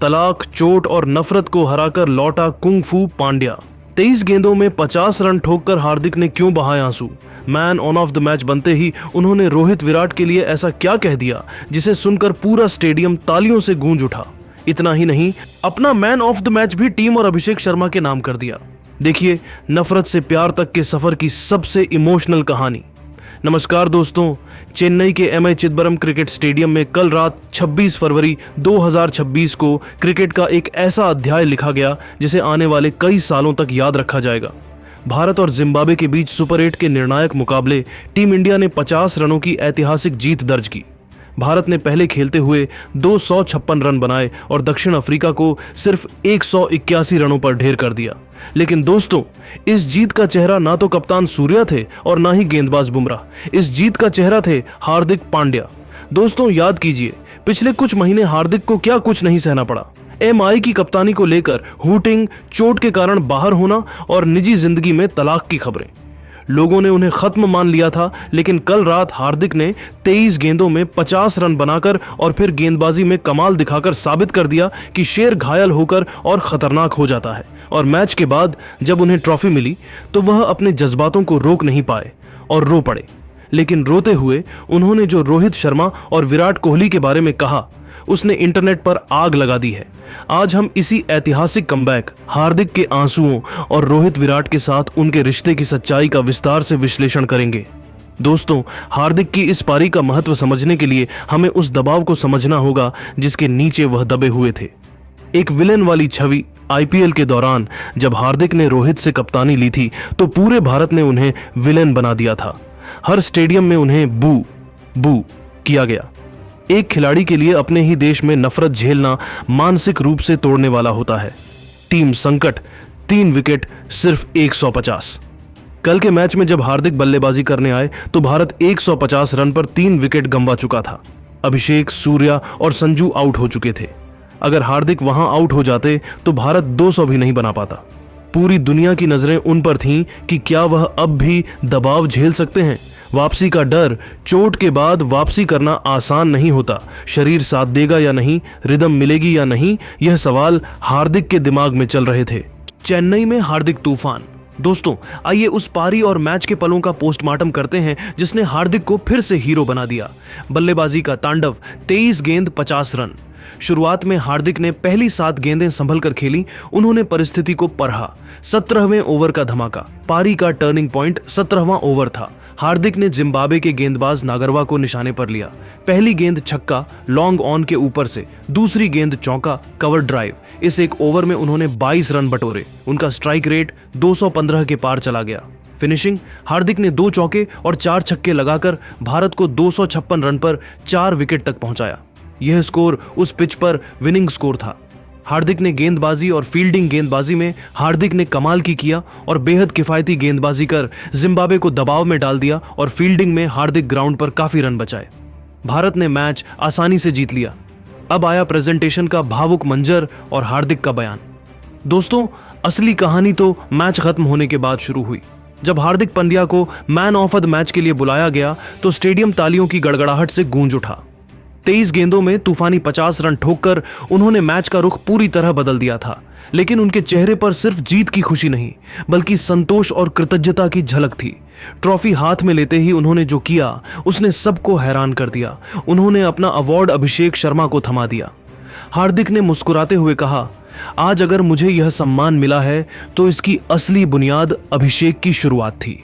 तलाक, चोट और नफरत को हराकर लौटा कुंग फू पांड्या। 23 गेंदों में 50 रन ठोककर हार्दिक ने क्यों बहाए आंसू? Man on off the match बनते ही उन्होंने रोहित विराट के लिए ऐसा क्या कह दिया जिसे सुनकर पूरा स्टेडियम तालियों से गूंज उठा। इतना ही नहीं, अपना मैन ऑफ द मैच भी टीम और अभिषेक शर्मा के नाम कर दिया। देखिए नफरत से प्यार तक के सफर की सबसे इमोशनल कहानी। नमस्कार दोस्तों, चेन्नई के एमए चिदंबरम क्रिकेट स्टेडियम में कल रात 26 फरवरी 2026 को क्रिकेट का एक ऐसा अध्याय लिखा गया जिसे आने वाले कई सालों तक याद रखा जाएगा। भारत और जिम्बाब्वे के बीच सुपर 8 के निर्णायक मुकाबले टीम इंडिया ने 50 रनों की ऐतिहासिक जीत दर्ज की। भारत ने पहले खेलते हुए 256 रन बनाए और दक्षिण अफ्रीका को सिर्फ 181 रनों पर ढेर कर दिया। लेकिन दोस्तों, इस जीत का चेहरा ना तो कप्तान सूर्या थे और ना ही गेंदबाज बुमराह। इस जीत का चेहरा थे हार्दिक पांड्या। दोस्तों याद कीजिए, पिछले कुछ महीने हार्दिक को क्या कुछ नहीं सहना पड़ा। एमआई की कप्तानी को लेकर हूटिंग, चोट के कारण बाहर होना और निजी जिंदगी में तलाक की खबरें। लोगों ने उन्हें खत्म मान लिया था, लेकिन कल रात हार्दिक ने 23 गेंदों में 50 रन बनाकर और फिर गेंदबाजी में कमाल दिखाकर साबित कर दिया कि शेर घायल होकर और खतरनाक हो जाता है। और मैच के बाद जब उन्हें ट्रॉफी मिली तो वह अपने जज्बातों को रोक नहीं पाए और रो पड़े। लेकिन रोते हुए उन्होंने जो रोहित शर्मा और विराट कोहली के बारे में कहा, उसने इंटरनेट पर आग लगा दी है। आज हम इसी ऐतिहासिक कमबैक, हार्दिक के आंसुओं और रोहित विराट के साथ उनके रिश्ते की सच्चाई का विस्तार से विश्लेषण करेंगे। दोस्तों, हार्दिक की इस पारी का महत्व समझने के लिए हमें उस दबाव को समझना होगा जिसके नीचे वह दबे हुए थे। एक विलेन वाली छवि आईपीएल के दौरान जब हार्दिक ने रोहित से कप्तानी ली थी तो पूरे भारत ने उन्हें विलेन बना दिया था। हर स्टेडियम में उन्हें बू बू किया गया। एक खिलाड़ी के लिए अपने ही देश में नफरत झेलना मानसिक रूप से तोड़ने वाला होता है। टीम संकट, 3 विकेट, सिर्फ 150। कल के मैच में जब हार्दिक बल्लेबाजी करने आए तो भारत 150 रन पर 3 विकेट गंवा चुका था। अभिषेक, सूर्या और संजू आउट हो चुके थे। अगर हार्दिक वहां आउट हो जाते तो भारत 200 भी नहीं बना पाता। पूरी दुनिया की नजरें उन पर थीं कि क्या वह अब भी दबाव झेल सकते हैं। वापसी का डर, चोट के बाद वापसी करना आसान नहीं होता। शरीर साथ देगा या नहीं, रिदम मिलेगी या नहीं, यह सवाल हार्दिक के दिमाग में चल रहे थे। चेन्नई में हार्दिक तूफान। दोस्तों आइए उस पारी और मैच के पलों का पोस्टमार्टम करते हैं जिसने हार्दिक को फिर से हीरो बना दिया। बल्लेबाजी का तांडव, 23 गेंद 50 रन। शुरुआत में हार्दिक ने पहली 7 गेंदें संभल कर खेली। उन्होंने परिस्थिति को परहा। 17वें ओवर का धमाका, पारी का टर्निंग पॉइंट 17वां ओवर था। हार्दिक ने जिम्बाब्वे के गेंदबाज नागरवा को निशाने पर लिया। पहली गेंद छक्का, लॉन्ग ऑन के ऊपर से। दूसरी गेंद चौका, कवर ड्राइव। इस एक ओवर में उन्होंने 22 रन बटोरे। उनका स्ट्राइक रेट 215 के पार चला गया। फिनिशिंग, हार्दिक ने 2 चौके और 4 छक्के लगाकर भारत को 256 रन पर 4 विकेट तक पहुंचाया। यह स्कोर उस पिच पर विनिंग स्कोर था। हार्दिक ने गेंदबाजी और फील्डिंग गेंदबाजी में हार्दिक ने कमाल की किया और बेहद किफायती गेंदबाजी कर जिम्बाब्वे को दबाव में डाल दिया और फील्डिंग में हार्दिक ग्राउंड पर काफी रन बचाए। भारत ने मैच आसानी से जीत लिया। अब आया प्रेजेंटेशन का भावुक मंजर और हार्दिक का बयान। दोस्तों असली कहानी तो मैच खत्म होने के बाद शुरू हुई। जब हार्दिक पांड्या को मैन ऑफ द मैच के लिए बुलाया गया तो स्टेडियम तालियों की गड़गड़ाहट से गूंज उठा। 23 गेंदों में तूफानी 50 रन ठोककर उन्होंने मैच का रुख पूरी तरह बदल दिया था। लेकिन उनके चेहरे पर सिर्फ जीत की खुशी नहीं बल्कि संतोष और कृतज्ञता की झलक थी। ट्रॉफी हाथ में लेते ही उन्होंने जो किया उसने सबको हैरान कर दिया। उन्होंने अपना अवार्ड अभिषेक शर्मा को थमा दिया। हार्दिक ने मुस्कुराते हुए कहा, आज अगर मुझे यह सम्मान मिला है तो इसकी असली बुनियाद अभिषेक की शुरुआत थी।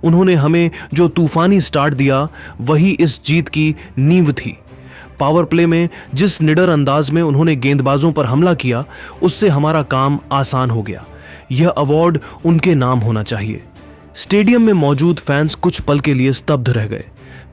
उन्होंने हमें जो तूफानी स्टार्ट दिया वही इस जीत की नींव थी। पावर प्ले में जिस निडर अंदाज में उन्होंने गेंदबाजों पर हमला किया उससे हमारा काम आसान हो गया। यह अवार्ड उनके नाम होना चाहिए। स्टेडियम में मौजूद फैंस कुछ पल के लिए स्तब्ध रह गए।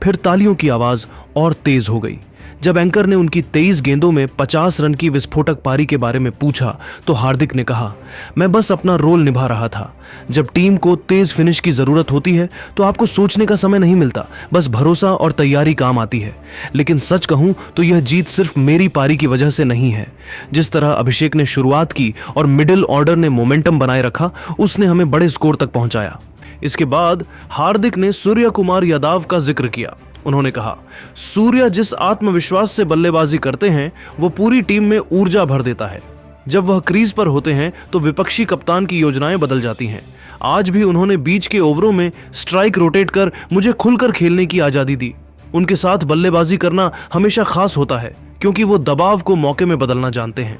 फिर तालियों की आवाज और तेज हो गई। जब एंकर ने उनकी 23 गेंदों में 50 रन की विस्फोटक पारी के बारे में पूछा तो हार्दिक ने कहा, मैं बस अपना रोल निभा रहा था। जब टीम को तेज फिनिश की जरूरत होती है तो आपको सोचने का समय नहीं मिलता, बस भरोसा और तैयारी काम आती है। लेकिन सच कहूं तो यह जीत सिर्फ मेरी पारी की वजह से नहीं है। जिस तरह अभिषेक ने शुरुआत की और मिडिल ऑर्डर ने मोमेंटम बनाए रखा, उसने हमें बड़े स्कोर तक पहुंचाया। इसके बाद हार्दिक ने सूर्य कुमार यादव का जिक्र किया। उन्होंने कहा, सूर्या जिस आत्मविश्वास से बल्लेबाजी करते हैं वो पूरी टीम में ऊर्जा भर देता है। जब वह क्रीज पर होते हैं तो विपक्षी कप्तान की योजनाएं बदल जाती हैं। आज भी उन्होंने बीच के ओवरों में स्ट्राइक रोटेट कर मुझे खुलकर खेलने की आजादी दी। उनके साथ बल्लेबाजी करना हमेशा खास होता है क्योंकि वो दबाव को मौके में बदलना जानते हैं।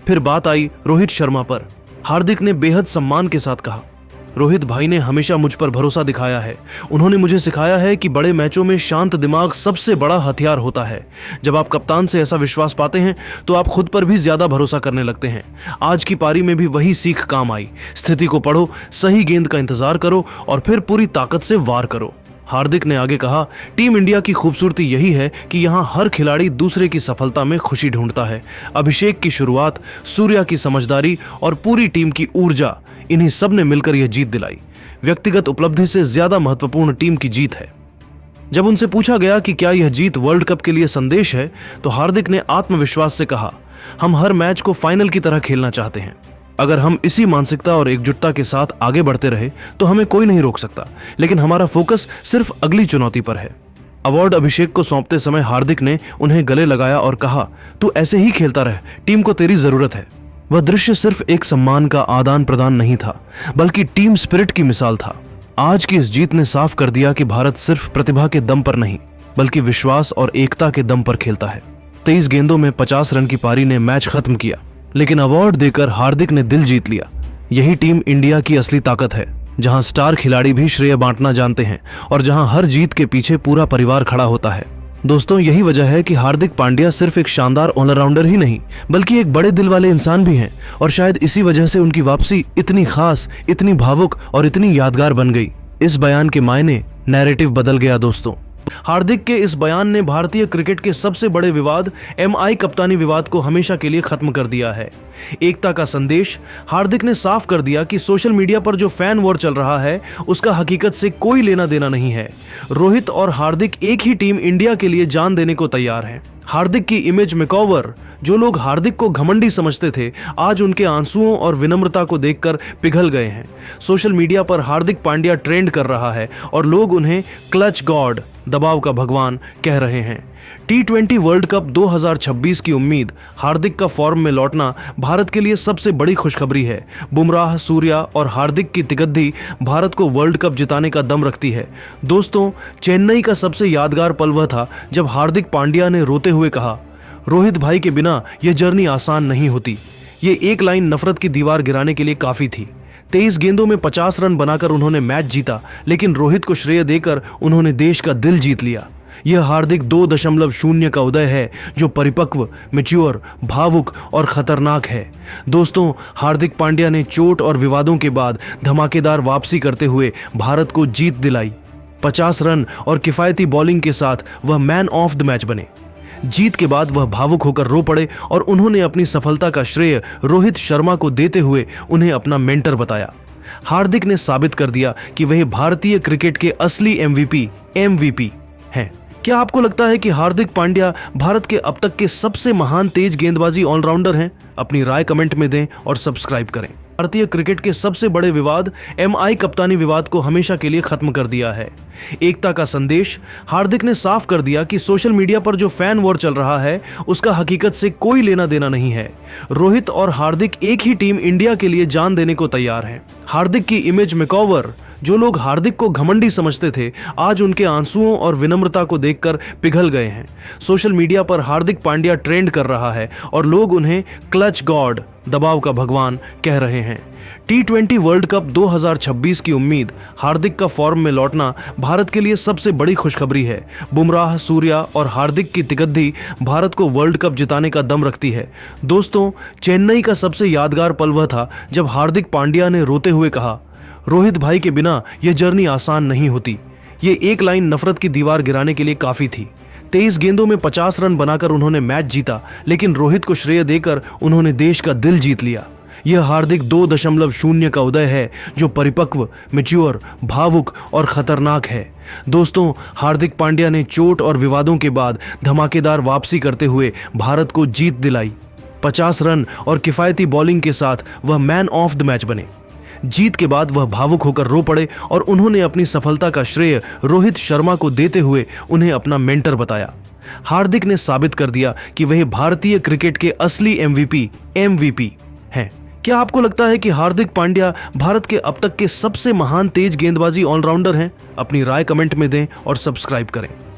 फिर बात आई रोहित शर्मा पर। हार्दिक ने बेहद सम्मान के साथ कहा, रोहित भाई ने हमेशा मुझ पर भरोसा दिखाया है। उन्होंने मुझे सिखाया है कि बड़े मैचों में शांत दिमाग सबसे बड़ा हथियार होता है। जब आप कप्तान से ऐसा विश्वास पाते हैं तो आप खुद पर भी ज्यादा भरोसा करने लगते हैं। आज की पारी में भी वही सीख काम आई। स्थिति को पढ़ो, सही गेंद का इंतजार करो और फिर पूरी ताकत से वार करो। हार्दिक ने आगे कहा, टीम इंडिया की खूबसूरती यही है कि यहाँ हर खिलाड़ी दूसरे की सफलता में खुशी ढूंढता है। अभिषेक की शुरुआत, सूर्या की समझदारी और पूरी टीम की ऊर्जा, इन्हीं सब ने मिलकर यह जीत दिलाई। व्यक्तिगत उपलब्धि से ज्यादा महत्वपूर्ण टीम की जीत है। जब उनसे पूछा गया कि क्या यह जीत वर्ल्ड कप के लिए संदेश है तो हार्दिक ने आत्मविश्वास से कहा, हम हर मैच को फाइनल की तरह खेलना चाहते हैं। अगर हम इसी मानसिकता और एकजुटता के साथ आगे बढ़ते रहे तो हमें कोई नहीं रोक सकता, लेकिन हमारा फोकस सिर्फ अगली चुनौती पर है। अवार्ड अभिषेक को सौंपते समय हार्दिक ने उन्हें गले लगाया और कहा, तू ऐसे ही खेलता रह, टीम को तेरी जरूरत है। वह दृश्य सिर्फ एक सम्मान का आदान प्रदान नहीं था, बल्कि टीम स्पिरिट की मिसाल था। आज की इस जीत ने साफ कर दिया कि भारत सिर्फ प्रतिभा के दम पर नहीं, बल्कि विश्वास और एकता के दम पर खेलता है। 23 गेंदों में 50 रन की पारी ने मैच खत्म किया, लेकिन अवार्ड देकर हार्दिक ने दिल जीत लिया। यही टीम इंडिया की असली ताकत है, जहां स्टार खिलाड़ी भी श्रेय बांटना जानते हैं और जहां हर जीत के पीछे पूरा परिवार खड़ा होता है। दोस्तों, यही वजह है कि हार्दिक पांड्या सिर्फ एक शानदार ऑलराउंडर ही नहीं, बल्कि एक बड़े दिल वाले इंसान भी हैं और शायद इसी वजह से उनकी वापसी इतनी खास, इतनी भावुक और इतनी यादगार बन गई। इस बयान के मायने, नैरेटिव बदल गया दोस्तों। हार्दिक के इस बयान ने भारतीय क्रिकेट के सबसे बड़े विवाद MI कप्तानी विवाद को हमेशा के लिए खत्म कर दिया है। एकता का संदेश, हार्दिक ने साफ कर दिया कि सोशल मीडिया पर जो फैन वॉर चल रहा है उसका हकीकत से कोई लेना देना नहीं है। रोहित और हार्दिक एक ही टीम इंडिया के लिए जान देने को तैयार हैं। हार्दिक की इमेज मेकओवर, जो लोग हार्दिक को घमंडी समझते थे, आज उनके आंसुओं और विनम्रता को देखकर पिघल गए हैं। सोशल मीडिया पर हार्दिक पांड्या ट्रेंड कर रहा है और लोग उन्हें क्लच गॉड, दबाव का भगवान कह रहे हैं। T20 वर्ल्ड कप 2026 की उम्मीद, हार्दिक का फॉर्म में लौटना भारत के लिए सबसे बड़ी खुशखबरी है। बुमराह, सूर्या और हार्दिक की तिगद्दी भारत को वर्ल्ड कप जिताने का दम रखती है। दोस्तों, चेन्नई का सबसे यादगार पल वह था जब हार्दिक पांड्या ने रोते हुए कहा, रोहित भाई के बिना यह जर्नी आसान नहीं होती। ये एक लाइन नफरत की दीवार गिराने के लिए काफी थी। 23 गेंदों में 50 रन बनाकर उन्होंने मैच जीता, लेकिन रोहित को श्रेय देकर उन्होंने देश का दिल जीत लिया। यह हार्दिक 2.0 का उदय है जो परिपक्व, मैच्योर, भावुक और खतरनाक है। दोस्तों, हार्दिक पांड्या ने चोट और विवादों के बाद धमाकेदार वापसी करते हुए भारत को जीत दिलाई। 50 रन और किफायती बॉलिंग के साथ वह मैन ऑफ द मैच बने। जीत के बाद वह भावुक होकर रो पड़े और उन्होंने अपनी सफलता का श्रेय रोहित शर्मा को देते हुए उन्हें अपना मेंटर बताया। हार्दिक ने साबित कर दिया कि वह भारतीय क्रिकेट के असली MVP हैं। क्या आपको लगता है कि हार्दिक पांड्या भारत के अब तक के सबसे महान तेज गेंदबाजी ऑलराउंडर हैं? अपनी राय कमेंट में दें और सब्सक्राइब करें। भारतीय क्रिकेट के सबसे बड़े विवाद MI कप्तानी विवाद को हमेशा के लिए खत्म कर दिया है। एकता का संदेश, हार्दिक ने साफ कर दिया कि सोशल मीडिया पर जो फैन वॉर चल रहा है उसका हकीकत से कोई लेना देना नहीं है। रोहित और हार्दिक एक ही टीम इंडिया के लिए जान देने को तैयार हैं। हार्दिक की इमेज मेकओवर, जो लोग हार्दिक को घमंडी समझते थे, आज उनके आंसुओं और विनम्रता को देखकर पिघल गए हैं। सोशल मीडिया पर हार्दिक पांड्या ट्रेंड कर रहा है और लोग उन्हें क्लच गॉड, दबाव का भगवान कह रहे हैं। T20 वर्ल्ड कप 2026 की उम्मीद, हार्दिक का फॉर्म में लौटना भारत के लिए सबसे बड़ी खुशखबरी है। बुमराह, सूर्या और हार्दिक की तिगद्दी भारत को वर्ल्ड कप जिताने का दम रखती है। दोस्तों, चेन्नई का सबसे यादगार पल वह था जब हार्दिक पांड्या ने रोते हुए कहा, रोहित भाई के बिना यह जर्नी आसान नहीं होती। ये एक लाइन नफरत की दीवार गिराने के लिए काफी थी। 23 गेंदों में 50 रन बनाकर उन्होंने मैच जीता, लेकिन रोहित को श्रेय देकर उन्होंने देश का दिल जीत लिया। यह हार्दिक 2.0 का उदय है जो परिपक्व, मैच्योर, भावुक और खतरनाक है। दोस्तों, हार्दिक पांड्या ने चोट और विवादों के बाद धमाकेदार वापसी करते हुए भारत को जीत दिलाई। 50 रन और किफायती बॉलिंग के साथ वह मैन ऑफ द मैच बने। जीत के बाद वह भावुक होकर रो पड़े और उन्होंने अपनी सफलता का श्रेय रोहित शर्मा को देते हुए उन्हें अपना मेंटर बताया। हार्दिक ने साबित कर दिया कि वह भारतीय क्रिकेट के असली एमवीपी हैं। क्या आपको लगता है कि हार्दिक पांड्या भारत के अब तक के सबसे महान तेज गेंदबाजी ऑलराउंडर हैं? अपनी राय कमेंट में दें और सब्सक्राइब करें।